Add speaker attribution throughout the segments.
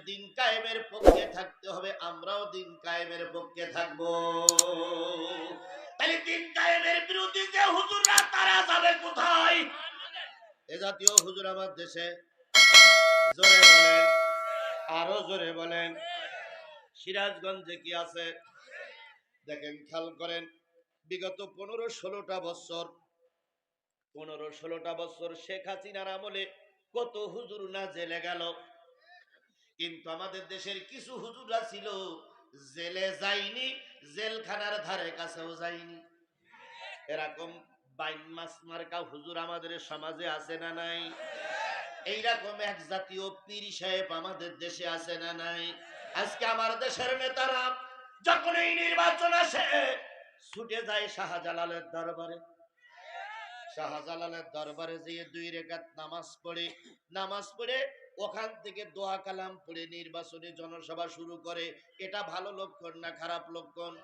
Speaker 1: দিন কায়েমের পক্ষে থাকতে হবে, আমরাও দিন কায়েমের পক্ষে থাকবো। তাহলে দিন কায়েমের বিরোধী যে হুজুররা, তারা যাবে কোথায়? এ জাতীয় হুজুর আমার দেশে জোরে বলেন, আরো জোরে বলেন। সিরাজগঞ্জে কি আছে দেখেন, খেয়াল করেন। বিগত 15-16টা বছর, 15-16টা বছর শেখ হাসিনার আমলে কত হুজুর না জেলে গেল, কিন্তু আমাদের দেশের কিছু হুজুররা ছিল জেলে যায়নি, জেলখানার ধারে কাছেও যায়নি। এরকম বাইন মাস মার্কা হুজুর আমাদের সমাজে আছে না নাই? এইরকম এক জাতীয় পীর সাহেব আমাদের দেশে আছে না নাই? আজকে আমার দেশের নেতারা যখন এই নির্বাচন আসে, ছুটে যায় শাহজালালের দরবারে। শাহজালালের দরবারে যেয়ে 2 রাকাত নামাজ পড়ে ওখান থেকে দোয়া কালাম পড়ে নির্বাচনী জনসভা শুরু করে। এটা ভালো লক্ষণ না খারাপ লক্ষণ?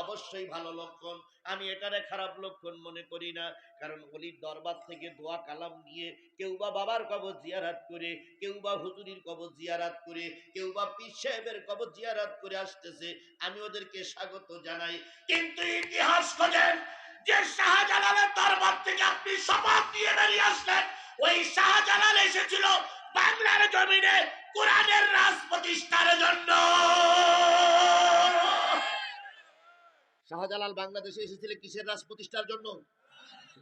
Speaker 1: অবশ্যই ভালো লক্ষণ। আমি এটারে খারাপ লক্ষণ মনে করি না। কারণ ওলির দরবার থেকে দোয়া কালাম নিয়ে কেউ বা বাবার কবর জিয়ারাত করে, কেউ বা হুজুরির কবর জিয়ারাত করে, কেউ বা পীর সাহেবের কবর জিয়ারাত করে আসতেছে, আমি ওদেরকে স্বাগত জানাই। কিন্তু ইতিহাস খোঁজেন, যে শাহজালালের দরবার থেকে আপনি শপথ নিয়ে বেরিয়ে আসলেন, ওই শাহজালাল এসেছিল বাংলার জমিনে কোরআনের রাজ প্রতিষ্ঠার জন্য। শাহজালাল বাংলাদেশে এসেছিলেন কিসের রাজ প্রতিষ্ঠার জন্য?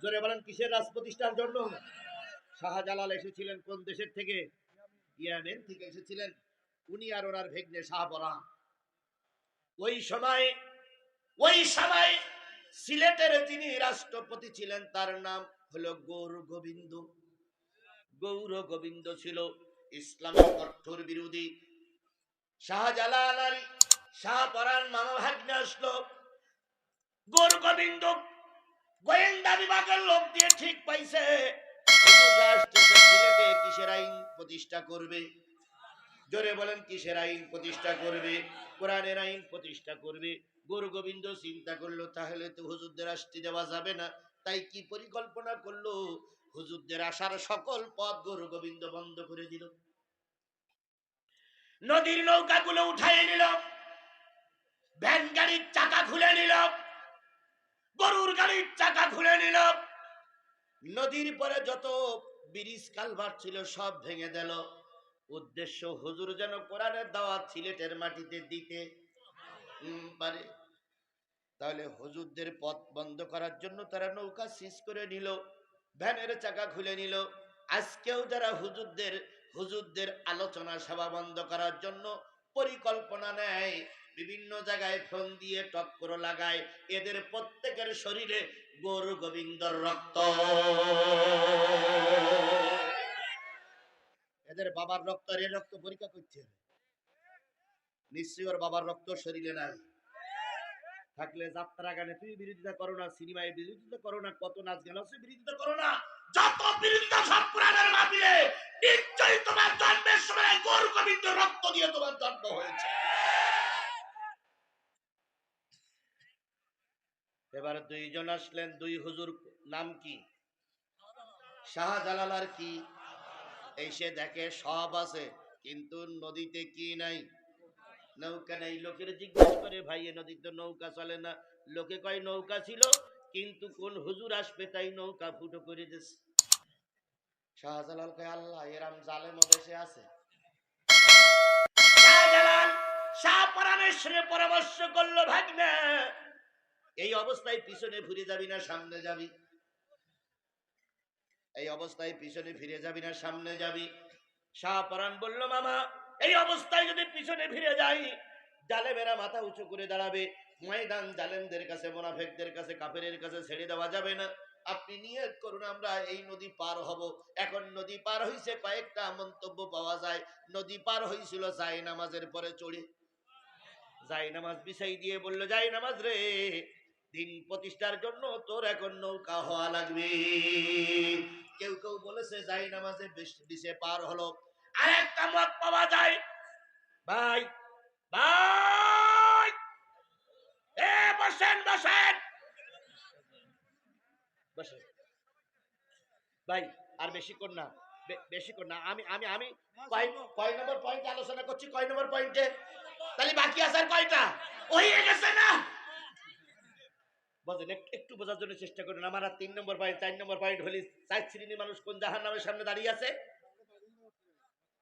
Speaker 1: জোরে বলেন, কিসের রাজ প্রতিষ্ঠার জন্য? শাহজালাল এসেছিলেন কোন দেশের থেকে? ইয়েমেন থেকে এসেছিলেন। উনি আর ওনার ভেগ্নে শাহপরান। ওই সময় সিলেটের যিনি রাষ্ট্রপতি ছিলেন, তার নাম হলো গৌর গোবিন্দ ছিল ইসলামের কঠোর বিরোধী। শাহজালাল আর শাহপরান মামা ভাগ্নে আসলো। গৌর গোবিন্দ গোয়েন্দা বিভাগের লোক দিয়ে ঠিক পাইছে সিলেটে কিসের আইন প্রতিষ্ঠা করবে? জোরে বলেন, কিসের আইন প্রতিষ্ঠা করবে? কোরআনের আইন প্রতিষ্ঠা করবে। গৌর গোবিন্দ চিন্তা করলো, তাহলে তো হুজুরদের আসতে দেওয়া যাবে না। তাই কি পরিকল্পনা করলো? হুজুরদের আসার সকল পথ গৌর গোবিন্দ বন্ধ করে দিল। নদীর নৌকাগুলো উঠাই নিল, ভ্যান গাড়ির চাকা খুলে নিল, গরুর গাড়ির চাকা খুলে নিল, নদীর পরে যত ব্রিজ কালভার্ট ছিল সব ভেঙে দিল। উদ্দেশ্য, হুজুর যেন কোরআনের দাওয়াত সিলেটের মাটিতে দিতে পারে। তাহলে হুজুরদের পথ বন্ধ করার জন্য তারা নৌকা সিজ করে নিল, ভ্যানের চাকা খুলে নিল। আজকেও যারা হুজুরদের আলোচনা সভা বন্ধ করার জন্য পরিকল্পনা নেয়, বিভিন্ন জায়গায় ফোন দিয়ে টক্কর লাগায়, এদের প্রত্যেকের শরীরে গৌর গোবিন্দর রক্ত। এদের বাবার রক্ত আর এর রক্ত পরীক্ষা করছে, নিশ্চয়ই ওর বাবার রক্ত শরীরে নাই। থাকলে যাত্রা গানে তুমি বিরোধিতা করো না, সিনেমায় বিরোধিতা করো না, কত নাচ গান আছে বিরোধিতা করো না, যত বিরোধিতা সব পুরাণের মাটিতে। নিশ্চয়ই তোমার জন্মের সময় গৌর গোবিন্দ রক্ত দিয়ে তোমার জন্ম হয়েছে। এবার 2 জন আসলেন, 2 হুজুর। নাম কি? শাহজালাল আর কি? এসে দেখে সব আছে, কিন্তু নদীতে কি নাই? নৌকা নাই। লোকের জিজ্ঞেস করে, ভাই এ নদীতে নৌকা চলে না। লোকে কয় নৌকা ছিল, কিন্তু কোন হুজুর আসবে তাই নৌকা ফুটো করে দিয়েছে। শাহজালাল কয়, আল্লাহ এরাম জালেম দেশে আছে? শাহজালাল শাহপরানের সঙ্গে পরামর্শ করলো, ভাগ্নে এই অবস্থায় পিছনে ফিরে যাবি না সামনে যাবি? এই অবস্থায় পিছনে ফিরে যাবি না সামনে যাবি? শাহপরান বলল, মামা এই অবস্থায় যদি পিছনে ফিরে যাই, জালেমেরা মাথা উঁচু করে দাঁড়াবে। ময়দান জালেমদের কাছে, মুনাফিকদের কাছে, কাফেরের কাছে ছেড়ে দেওয়া যাবে না। আপনি নিয়ত করুন, আমরা এই নদী পার হব। এখন নদী পার হইছে, কয়েকটা মন্তব্য পাওয়া যায়। নদী পার হইছিল জায় নামাজের পরে চড়ে। জায় নামাজ বিছাই দিয়ে বলল, জায় নামাজ রে, দিন প্রতিষ্ঠার জন্য তোর এখন নৌকা হওয়া লাগবে। কেউ কেউ বলেছে জায় নামাজে বিছে পার হলো। আরেকটা মত পাওয়া যায়, ভাই ভাই বসেন বসেন বসেন ভাই, আর বেশিক্ষণ না, বেশি কর না, আমি আমি আমি কয় নম্বর পয়েন্টে আলোচনা করছি, কয় নম্বর পয়েন্টে? তাহলে বাকি আছে আর কয়টা? হয়ে গেছে না? বুঝলেন? একটু বোঝার জন্য চেষ্টা করুন। আমার আর 3 নম্বর পয়েন্ট, 4 নম্বর পয়েন্ট হলি 4 শ্রেণীর মানুষ কোন জাহান্নামের সামনে দাঁড়িয়ে আছে।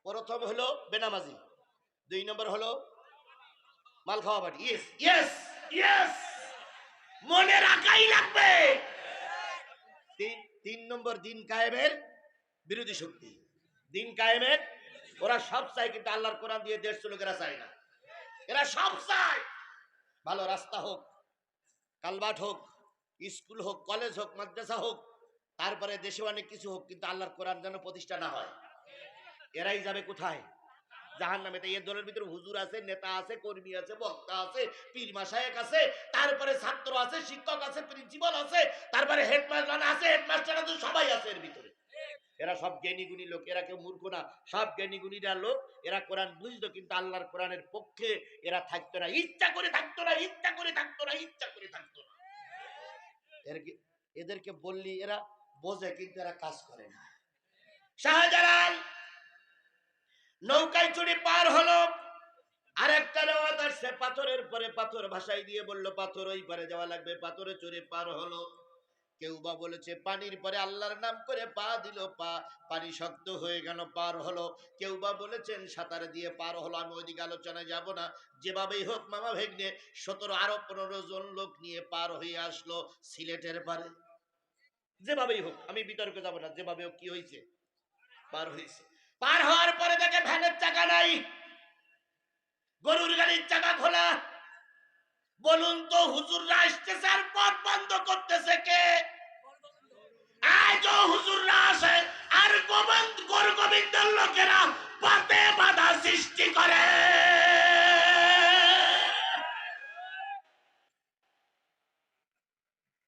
Speaker 1: প্রথম হলো বেনামাজি, 2 নম্বর হলো মাল খাওয়া বাড়ি। ইয়েস ইয়েস ইয়েস, মনে রাখাই লাগবে। 3 নম্বর দিন কায়েমের বিরোধী শক্তি। দিন কায়েমের ওরা সব চায়, কিন্তু আল্লাহর কোরআন দিয়ে দেশ চলুক এরা চায় না। এরা সব চায় ভালো রাস্তা হোক, কালবাট হোক, স্কুল হোক, কলেজ হোক, মাদ্রাসা হোক, তারপরে দেশে অনেক কিছু হোক, কিন্তু আল্লাহর কোরআন যেন প্রতিষ্ঠা না হয়। এরাই যাবে কোথায়? জাহান্নামে। এর দলের ভিতরে হুজুর আছে, নেতা আছে, কর্মী আছে, বক্তা আছে, পীর মাশায়েখ আছে, তারপরে ছাত্র আছে, শিক্ষক আছে, প্রিন্সিপাল আছে, তারপরে হেডমাস্টার আছে, হেডমাস্টার আছে, সবাই আছে এর ভিতরে। এরা সব জ্ঞানী গুণী লোক, এরা কেউ মূর্খ না, সব জ্ঞানী গুণীরা লোক। এরা কোরআন বুঝতো, কিন্তু আল্লাহর কোরআনের পক্ষে এরা থাকতো না, ইচ্ছা করে থাকতো না, ইচ্ছা করে থাকতো না, ইচ্ছা করে থাকতো না। এদেরকে বললি এরা বোঝে, কিন্তু এরা কাজ করে না। শাহজালাল নৌকায় চড়ে পার হলো, আরেকটা রেওয়াত আসছে পাথরের পরে পাথর ভাষায় দিয়ে বলল পাথর ওই পারে যাওয়া লাগবে, পাথরে চড়ে পার হলো। কেউ বা বলেছে পানির পরে আল্লাহর নাম করে পা দিল, পানি শক্ত হয়ে গেল, পার হলো। কেউ বা বলেছেন সাঁতার দিয়ে পার হলো। আমি ওইদিকে আলোচনায় যাব না। যেভাবেই হোক মামা ভেগ্নে 17 আরো 15 জন লোক নিয়ে পার হয়ে আসলো সিলেটের পারে। যেভাবেই হোক, আমি বিতর্কে যাব না, যেভাবে হোক কি হয়েছে, পার হয়েছে। পার হওয়ার পরে দেখে ভ্যানের চাকা নাই, গরুর গাড়ির চাকা খোলা। বলুন তো হুজুররা আসতেছে আর পথ বন্ধ করতেছে কে? আজও হুজুররা আসে আর গরু গোবিন্দের লোকেরা পথে বাধা সৃষ্টি করে।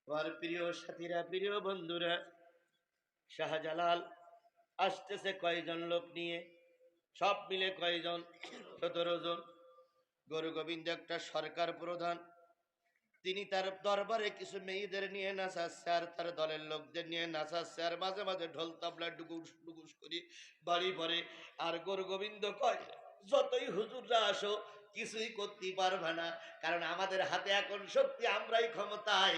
Speaker 1: আমার প্রিয় সাথীরা, প্রিয় বন্ধুরা, শাহজালাল আসতেছে কয়জন লোক নিয়ে? সব মিলে কয়জন? 17 জন। গরু গোবিন্দ একটা সরকার প্রধান, তিনি তার দরবারে কিছু মেয়েদের নিয়ে নাচাচ্ছে আর তার দলের লোকদের নিয়ে নাচাচ্ছে, আর মাঝে মাঝে ঢোল তাবলা ডুগুস ডুগুস করি বাড়ি ভরে। আর গরু গোবিন্দ কয় যতই হুজুররা আসো কিছুই করতে পারবে না, কারণ আমাদের হাতে এখন শক্তি, আমরাই ক্ষমতায়।